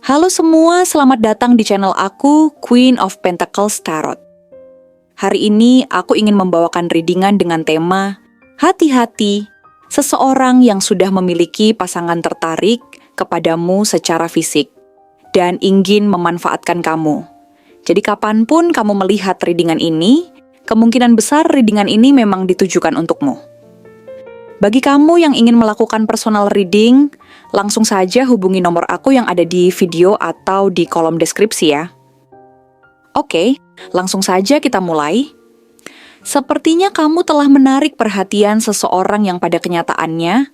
Halo semua, selamat datang di channel aku, Queen of Pentacles Tarot. Hari ini aku ingin membawakan readingan dengan tema Hati-hati, seseorang yang sudah memiliki pasangan tertarik kepadamu secara fisik dan ingin memanfaatkan kamu. Jadi kapanpun kamu melihat readingan ini, kemungkinan besar readingan ini memang ditujukan untukmu. Bagi kamu yang ingin melakukan personal reading, langsung saja hubungi nomor aku yang ada di video atau di kolom deskripsi ya. Oke, langsung saja kita mulai. Sepertinya kamu telah menarik perhatian seseorang yang pada kenyataannya,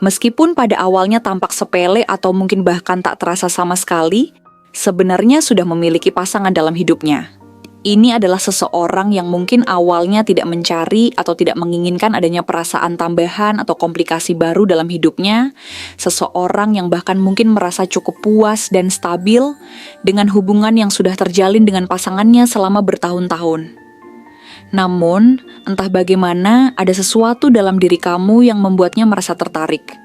meskipun pada awalnya tampak sepele atau mungkin bahkan tak terasa sama sekali, sebenarnya sudah memiliki pasangan dalam hidupnya. Ini adalah seseorang yang mungkin awalnya tidak mencari atau tidak menginginkan adanya perasaan tambahan atau komplikasi baru dalam hidupnya. Seseorang yang bahkan mungkin merasa cukup puas dan stabil dengan hubungan yang sudah terjalin dengan pasangannya selama bertahun-tahun. Namun, entah bagaimana ada sesuatu dalam diri kamu yang membuatnya merasa tertarik.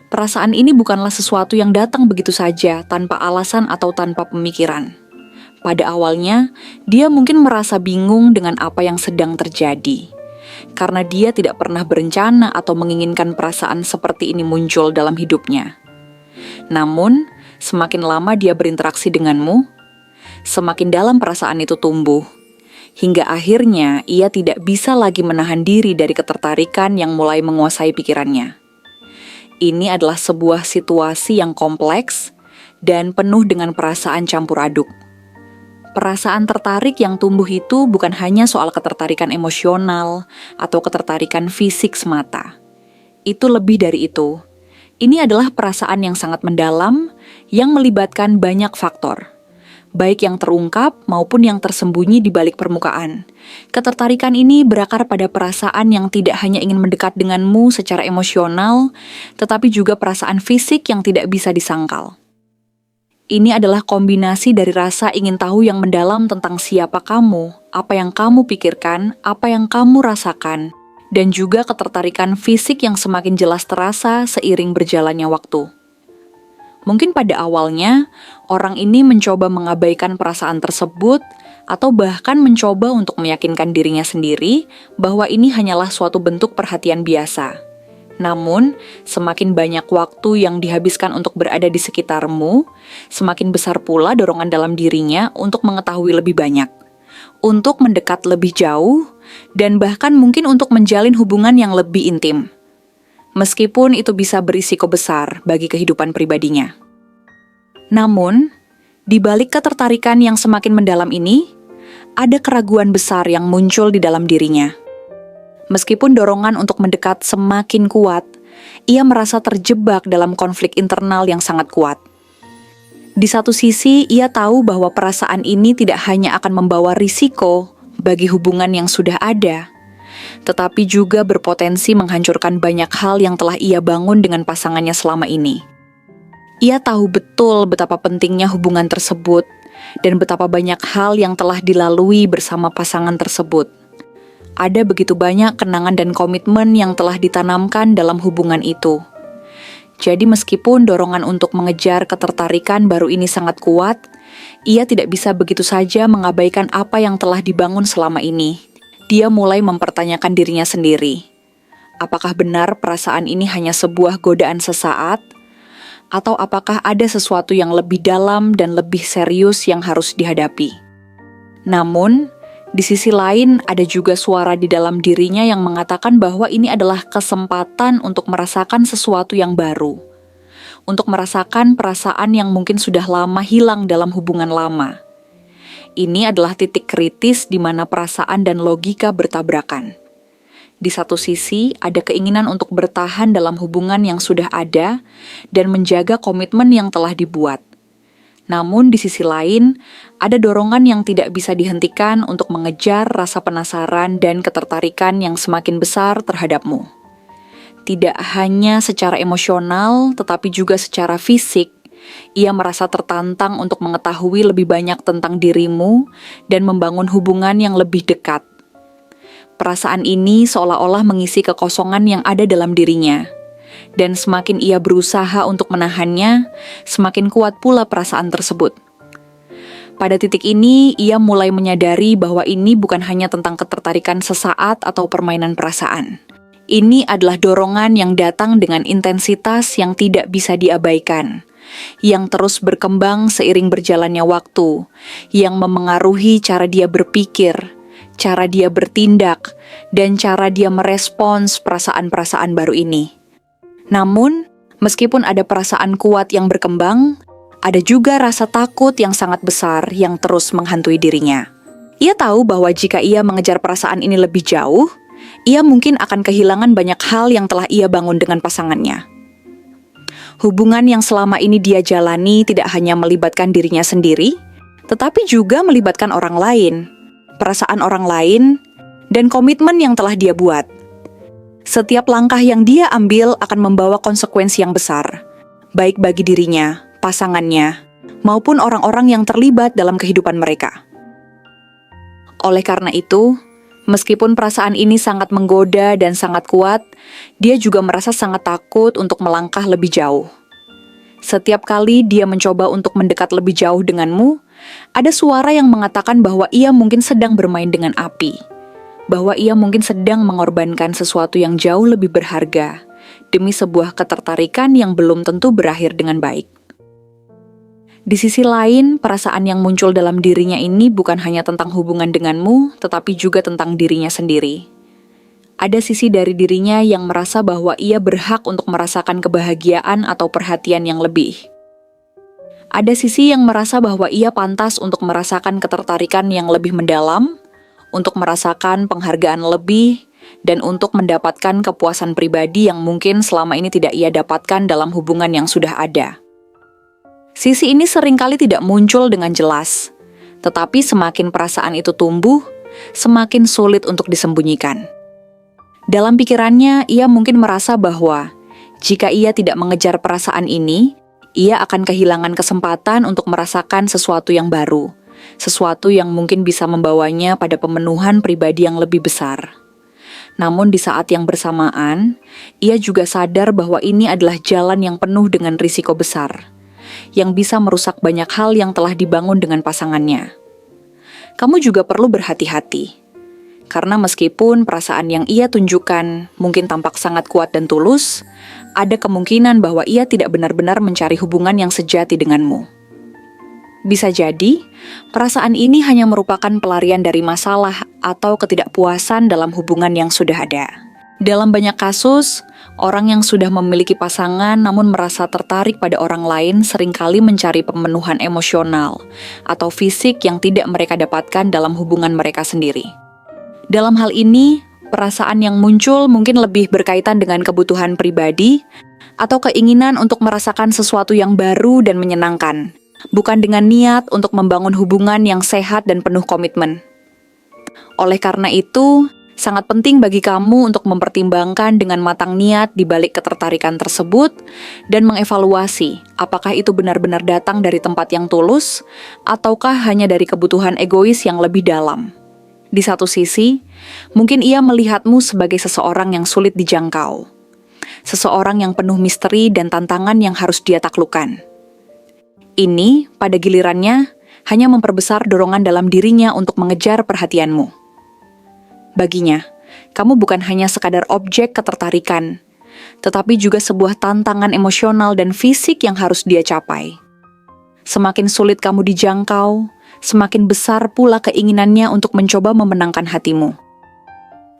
Perasaan ini bukanlah sesuatu yang datang begitu saja tanpa alasan atau tanpa pemikiran. Pada awalnya, dia mungkin merasa bingung dengan apa yang sedang terjadi. Karena dia tidak pernah berencana atau menginginkan perasaan seperti ini muncul dalam hidupnya. Namun, semakin lama dia berinteraksi denganmu, semakin dalam perasaan itu tumbuh. Hingga akhirnya ia tidak bisa lagi menahan diri dari ketertarikan yang mulai menguasai pikirannya. Ini adalah sebuah situasi yang kompleks dan penuh dengan perasaan campur aduk. Perasaan tertarik yang tumbuh itu bukan hanya soal ketertarikan emosional atau ketertarikan fisik semata. Itu lebih dari itu. Ini adalah perasaan yang sangat mendalam yang melibatkan banyak faktor, baik yang terungkap maupun yang tersembunyi di balik permukaan. Ketertarikan ini berakar pada perasaan yang tidak hanya ingin mendekat denganmu secara emosional, tetapi juga perasaan fisik yang tidak bisa disangkal. Ini adalah kombinasi dari rasa ingin tahu yang mendalam tentang siapa kamu, apa yang kamu pikirkan, apa yang kamu rasakan, dan juga ketertarikan fisik yang semakin jelas terasa seiring berjalannya waktu. Mungkin pada awalnya, orang ini mencoba mengabaikan perasaan tersebut, atau bahkan mencoba untuk meyakinkan dirinya sendiri bahwa ini hanyalah suatu bentuk perhatian biasa. Namun, semakin banyak waktu yang dihabiskan untuk berada di sekitarmu, semakin besar pula dorongan dalam dirinya untuk mengetahui lebih banyak, untuk mendekat lebih jauh, dan bahkan mungkin untuk menjalin hubungan yang lebih intim. Meskipun itu bisa berisiko besar bagi kehidupan pribadinya. Namun, di balik ketertarikan yang semakin mendalam ini, ada keraguan besar yang muncul di dalam dirinya. Meskipun dorongan untuk mendekat semakin kuat, ia merasa terjebak dalam konflik internal yang sangat kuat. Di satu sisi, ia tahu bahwa perasaan ini tidak hanya akan membawa risiko bagi hubungan yang sudah ada, tetapi juga berpotensi menghancurkan banyak hal yang telah ia bangun dengan pasangannya selama ini. Ia tahu betul betapa pentingnya hubungan tersebut dan betapa banyak hal yang telah dilalui bersama pasangan tersebut. Ada begitu banyak kenangan dan komitmen yang telah ditanamkan dalam hubungan itu. Jadi meskipun dorongan untuk mengejar ketertarikan baru ini sangat kuat, ia tidak bisa begitu saja mengabaikan apa yang telah dibangun selama ini. Dia mulai mempertanyakan dirinya sendiri. Apakah benar perasaan ini hanya sebuah godaan sesaat? Atau apakah ada sesuatu yang lebih dalam dan lebih serius yang harus dihadapi? Namun, di sisi lain, ada juga suara di dalam dirinya yang mengatakan bahwa ini adalah kesempatan untuk merasakan sesuatu yang baru. Untuk merasakan perasaan yang mungkin sudah lama hilang dalam hubungan lama. Ini adalah titik kritis di mana perasaan dan logika bertabrakan. Di satu sisi, ada keinginan untuk bertahan dalam hubungan yang sudah ada dan menjaga komitmen yang telah dibuat. Namun di sisi lain, ada dorongan yang tidak bisa dihentikan untuk mengejar rasa penasaran dan ketertarikan yang semakin besar terhadapmu. Tidak hanya secara emosional, tetapi juga secara fisik, ia merasa tertantang untuk mengetahui lebih banyak tentang dirimu dan membangun hubungan yang lebih dekat. Perasaan ini seolah-olah mengisi kekosongan yang ada dalam dirinya. Dan semakin ia berusaha untuk menahannya, semakin kuat pula perasaan tersebut. Pada titik ini, ia mulai menyadari bahwa ini bukan hanya tentang ketertarikan sesaat atau permainan perasaan. Ini adalah dorongan yang datang dengan intensitas yang tidak bisa diabaikan, yang terus berkembang seiring berjalannya waktu, yang memengaruhi cara dia berpikir, cara dia bertindak, dan cara dia merespons perasaan-perasaan baru ini. Namun, meskipun ada perasaan kuat yang berkembang, ada juga rasa takut yang sangat besar yang terus menghantui dirinya. Ia tahu bahwa jika ia mengejar perasaan ini lebih jauh, ia mungkin akan kehilangan banyak hal yang telah ia bangun dengan pasangannya. Hubungan yang selama ini dia jalani tidak hanya melibatkan dirinya sendiri, tetapi juga melibatkan orang lain, perasaan orang lain, dan komitmen yang telah dia buat. Setiap langkah yang dia ambil akan membawa konsekuensi yang besar, baik bagi dirinya, pasangannya, maupun orang-orang yang terlibat dalam kehidupan mereka. Oleh karena itu, meskipun perasaan ini sangat menggoda dan sangat kuat, dia juga merasa sangat takut untuk melangkah lebih jauh. Setiap kali dia mencoba untuk mendekat lebih jauh denganmu, ada suara yang mengatakan bahwa ia mungkin sedang bermain dengan api, bahwa ia mungkin sedang mengorbankan sesuatu yang jauh lebih berharga demi sebuah ketertarikan yang belum tentu berakhir dengan baik. Di sisi lain, perasaan yang muncul dalam dirinya ini bukan hanya tentang hubungan denganmu, tetapi juga tentang dirinya sendiri. Ada sisi dari dirinya yang merasa bahwa ia berhak untuk merasakan kebahagiaan atau perhatian yang lebih. Ada sisi yang merasa bahwa ia pantas untuk merasakan ketertarikan yang lebih mendalam, untuk merasakan penghargaan lebih, dan untuk mendapatkan kepuasan pribadi yang mungkin selama ini tidak ia dapatkan dalam hubungan yang sudah ada. Sisi ini seringkali tidak muncul dengan jelas, tetapi semakin perasaan itu tumbuh, semakin sulit untuk disembunyikan. Dalam pikirannya, ia mungkin merasa bahwa jika ia tidak mengejar perasaan ini, ia akan kehilangan kesempatan untuk merasakan sesuatu yang baru, sesuatu yang mungkin bisa membawanya pada pemenuhan pribadi yang lebih besar. Namun di saat yang bersamaan, ia juga sadar bahwa ini adalah jalan yang penuh dengan risiko besar, yang bisa merusak banyak hal yang telah dibangun dengan pasangannya. Kamu juga perlu berhati-hati, karena meskipun perasaan yang ia tunjukkan mungkin tampak sangat kuat dan tulus, ada kemungkinan bahwa ia tidak benar-benar mencari hubungan yang sejati denganmu. Bisa jadi, perasaan ini hanya merupakan pelarian dari masalah atau ketidakpuasan dalam hubungan yang sudah ada. Dalam banyak kasus, orang yang sudah memiliki pasangan namun merasa tertarik pada orang lain seringkali mencari pemenuhan emosional atau fisik yang tidak mereka dapatkan dalam hubungan mereka sendiri. Dalam hal ini, perasaan yang muncul mungkin lebih berkaitan dengan kebutuhan pribadi atau keinginan untuk merasakan sesuatu yang baru dan menyenangkan, bukan dengan niat untuk membangun hubungan yang sehat dan penuh komitmen. Oleh karena itu, sangat penting bagi kamu untuk mempertimbangkan dengan matang niat di balik ketertarikan tersebut dan mengevaluasi apakah itu benar-benar datang dari tempat yang tulus ataukah hanya dari kebutuhan egois yang lebih dalam. Di satu sisi, mungkin ia melihatmu sebagai seseorang yang sulit dijangkau, seseorang yang penuh misteri dan tantangan yang harus dia taklukkan. Ini, pada gilirannya, hanya memperbesar dorongan dalam dirinya untuk mengejar perhatianmu. Baginya, kamu bukan hanya sekadar objek ketertarikan, tetapi juga sebuah tantangan emosional dan fisik yang harus dia capai. Semakin sulit kamu dijangkau, semakin besar pula keinginannya untuk mencoba memenangkan hatimu.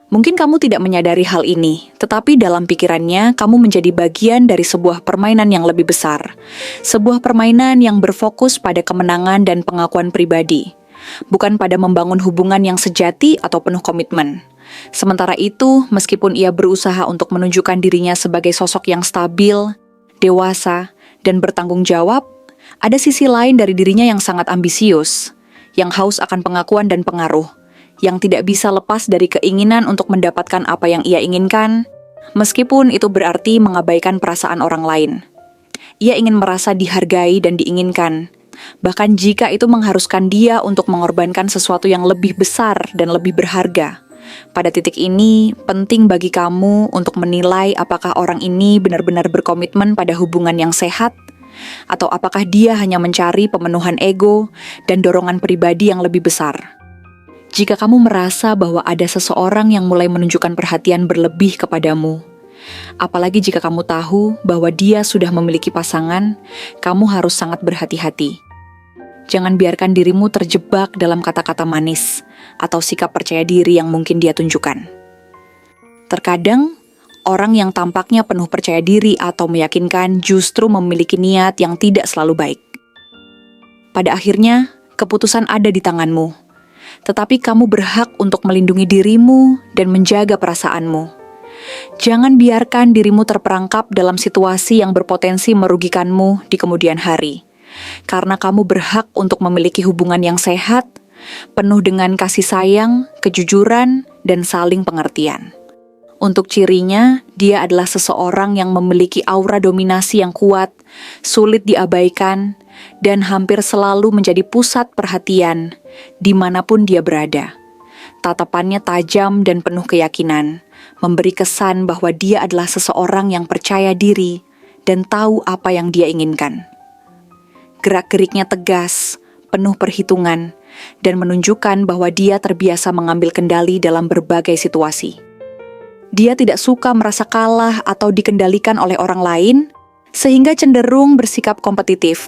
Mungkin kamu tidak menyadari hal ini, tetapi dalam pikirannya kamu menjadi bagian dari sebuah permainan yang lebih besar. Sebuah permainan yang berfokus pada kemenangan dan pengakuan pribadi, bukan pada membangun hubungan yang sejati atau penuh komitmen. Sementara itu, meskipun ia berusaha untuk menunjukkan dirinya sebagai sosok yang stabil, dewasa, dan bertanggung jawab, ada sisi lain dari dirinya yang sangat ambisius, yang haus akan pengakuan dan pengaruh, yang tidak bisa lepas dari keinginan untuk mendapatkan apa yang ia inginkan, meskipun itu berarti mengabaikan perasaan orang lain. Ia ingin merasa dihargai dan diinginkan, bahkan jika itu mengharuskan dia untuk mengorbankan sesuatu yang lebih besar dan lebih berharga, Pada titik ini, penting bagi kamu untuk menilai apakah orang ini benar-benar berkomitmen pada hubungan yang sehat, atau apakah dia hanya mencari pemenuhan ego dan dorongan pribadi yang lebih besar. Jika kamu merasa bahwa ada seseorang yang mulai menunjukkan perhatian berlebih kepadamu, apalagi jika kamu tahu bahwa dia sudah memiliki pasangan, kamu harus sangat berhati-hati. Jangan biarkan dirimu terjebak dalam kata-kata manis atau sikap percaya diri yang mungkin dia tunjukkan. Terkadang, orang yang tampaknya penuh percaya diri atau meyakinkan justru memiliki niat yang tidak selalu baik. Pada akhirnya, keputusan ada di tanganmu, tetapi kamu berhak untuk melindungi dirimu dan menjaga perasaanmu. Jangan biarkan dirimu terperangkap dalam situasi yang berpotensi merugikanmu di kemudian hari. Karena kamu berhak untuk memiliki hubungan yang sehat, penuh dengan kasih sayang, kejujuran, dan saling pengertian. Untuk cirinya, dia adalah seseorang yang memiliki aura dominasi yang kuat, sulit diabaikan, dan hampir selalu menjadi pusat perhatian dimanapun dia berada. Tatapannya tajam dan penuh keyakinan, memberi kesan bahwa dia adalah seseorang yang percaya diri dan tahu apa yang dia inginkan. Gerak-geriknya tegas, penuh perhitungan, dan menunjukkan bahwa dia terbiasa mengambil kendali dalam berbagai situasi. Dia tidak suka merasa kalah atau dikendalikan oleh orang lain, sehingga cenderung bersikap kompetitif,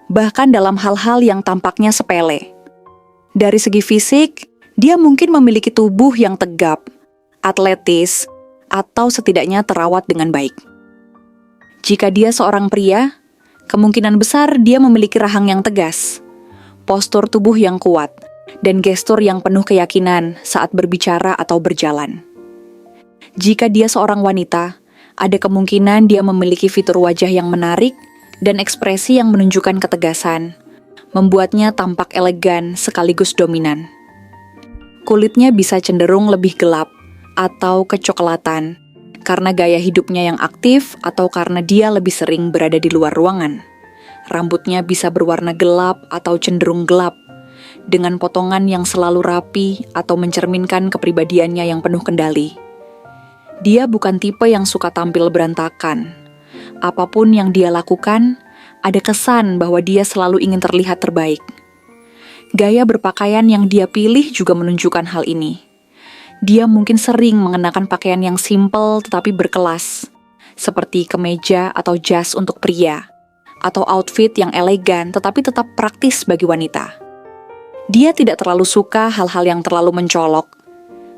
bahkan dalam hal-hal yang tampaknya sepele. Dari segi fisik, dia mungkin memiliki tubuh yang tegap, atletis, atau setidaknya terawat dengan baik. Jika dia seorang pria, kemungkinan besar dia memiliki rahang yang tegas, postur tubuh yang kuat, dan gestur yang penuh keyakinan saat berbicara atau berjalan. Jika dia seorang wanita, ada kemungkinan dia memiliki fitur wajah yang menarik dan ekspresi yang menunjukkan ketegasan, membuatnya tampak elegan sekaligus dominan. Kulitnya bisa cenderung lebih gelap atau kecoklatan, karena gaya hidupnya yang aktif atau karena dia lebih sering berada di luar ruangan. Rambutnya bisa berwarna gelap atau cenderung gelap, dengan potongan yang selalu rapi atau mencerminkan kepribadiannya yang penuh kendali. Dia bukan tipe yang suka tampil berantakan. Apapun yang dia lakukan, ada kesan bahwa dia selalu ingin terlihat terbaik. Gaya berpakaian yang dia pilih juga menunjukkan hal ini. Dia mungkin sering mengenakan pakaian yang simpel tetapi berkelas, seperti kemeja atau jas untuk pria, atau outfit yang elegan tetapi tetap praktis bagi wanita. Dia tidak terlalu suka hal-hal yang terlalu mencolok,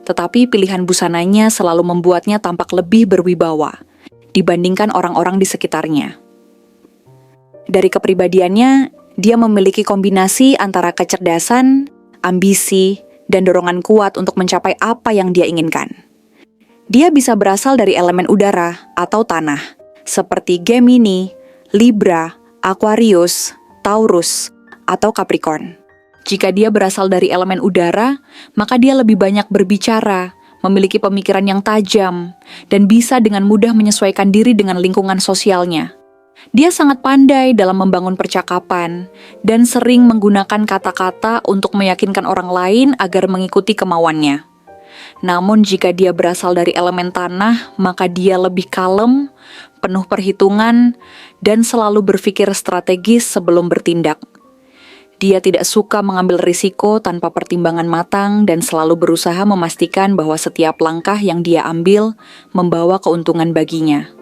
tetapi pilihan busananya selalu membuatnya tampak lebih berwibawa dibandingkan orang-orang di sekitarnya. Dari kepribadiannya, dia memiliki kombinasi antara kecerdasan, ambisi, dan dorongan kuat untuk mencapai apa yang dia inginkan. Dia bisa berasal dari elemen udara atau tanah, seperti Gemini, Libra, Aquarius, Taurus, atau Capricorn. Jika dia berasal dari elemen udara, maka dia lebih banyak berbicara, memiliki pemikiran yang tajam, dan bisa dengan mudah menyesuaikan diri dengan lingkungan sosialnya. Dia sangat pandai dalam membangun percakapan dan sering menggunakan kata-kata untuk meyakinkan orang lain agar mengikuti kemauannya. Namun jika dia berasal dari elemen tanah, maka dia lebih kalem, penuh perhitungan, dan selalu berpikir strategis sebelum bertindak. Dia tidak suka mengambil risiko tanpa pertimbangan matang dan selalu berusaha memastikan bahwa setiap langkah yang dia ambil membawa keuntungan baginya.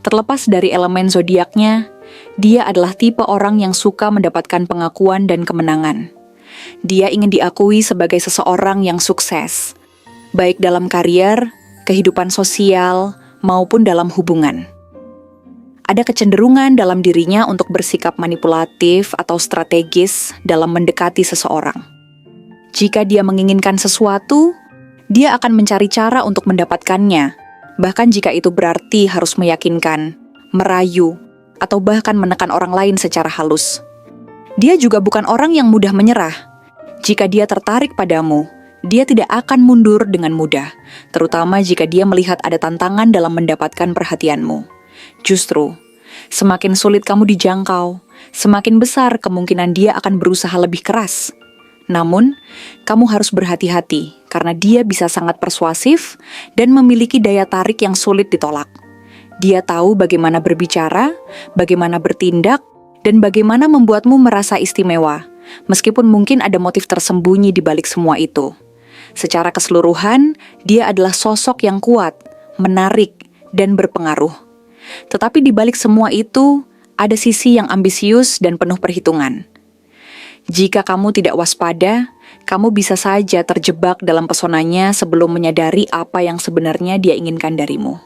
Terlepas dari elemen zodiaknya, dia adalah tipe orang yang suka mendapatkan pengakuan dan kemenangan. Dia ingin diakui sebagai seseorang yang sukses, baik dalam karier, kehidupan sosial, maupun dalam hubungan. Ada kecenderungan dalam dirinya untuk bersikap manipulatif atau strategis dalam mendekati seseorang. Jika dia menginginkan sesuatu, dia akan mencari cara untuk mendapatkannya, bahkan jika itu berarti harus meyakinkan, merayu, atau bahkan menekan orang lain secara halus. Dia juga bukan orang yang mudah menyerah. Jika dia tertarik padamu, dia tidak akan mundur dengan mudah, terutama jika dia melihat ada tantangan dalam mendapatkan perhatianmu. Justru, semakin sulit kamu dijangkau, semakin besar kemungkinan dia akan berusaha lebih keras. Namun, kamu harus berhati-hati karena dia bisa sangat persuasif dan memiliki daya tarik yang sulit ditolak. Dia tahu bagaimana berbicara, bagaimana bertindak, dan bagaimana membuatmu merasa istimewa, meskipun mungkin ada motif tersembunyi di balik semua itu. Secara keseluruhan, dia adalah sosok yang kuat, menarik, dan berpengaruh. Tetapi di balik semua itu, ada sisi yang ambisius dan penuh perhitungan. Jika kamu tidak waspada, kamu bisa saja terjebak dalam pesonanya sebelum menyadari apa yang sebenarnya dia inginkan darimu.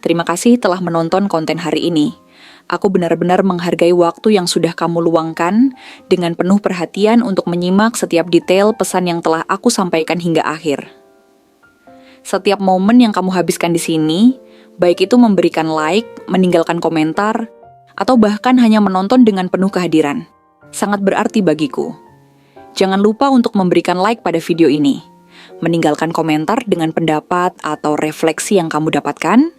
Terima kasih telah menonton konten hari ini. Aku benar-benar menghargai waktu yang sudah kamu luangkan dengan penuh perhatian untuk menyimak setiap detail pesan yang telah aku sampaikan hingga akhir. Setiap momen yang kamu habiskan di sini, baik itu memberikan like, meninggalkan komentar, atau bahkan hanya menonton dengan penuh kehadiran, sangat berarti bagiku. Jangan lupa untuk memberikan like pada video ini, meninggalkan komentar dengan pendapat atau refleksi yang kamu dapatkan,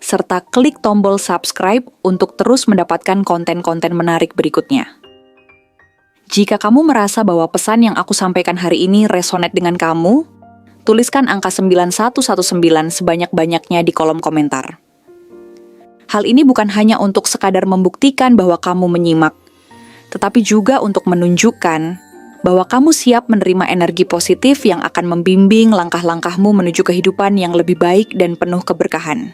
serta klik tombol subscribe untuk terus mendapatkan konten-konten menarik berikutnya. Jika kamu merasa bahwa pesan yang aku sampaikan hari ini resonate dengan kamu, tuliskan angka 9119 sebanyak-banyaknya di kolom komentar. Hal ini bukan hanya untuk sekadar membuktikan bahwa kamu menyimak, tetapi juga untuk menunjukkan bahwa kamu siap menerima energi positif yang akan membimbing langkah-langkahmu menuju kehidupan yang lebih baik dan penuh keberkahan.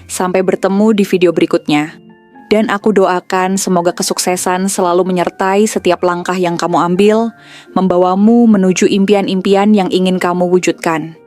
Sampai bertemu di video berikutnya. Dan aku doakan semoga kesuksesan selalu menyertai setiap langkah yang kamu ambil, membawamu menuju impian-impian yang ingin kamu wujudkan.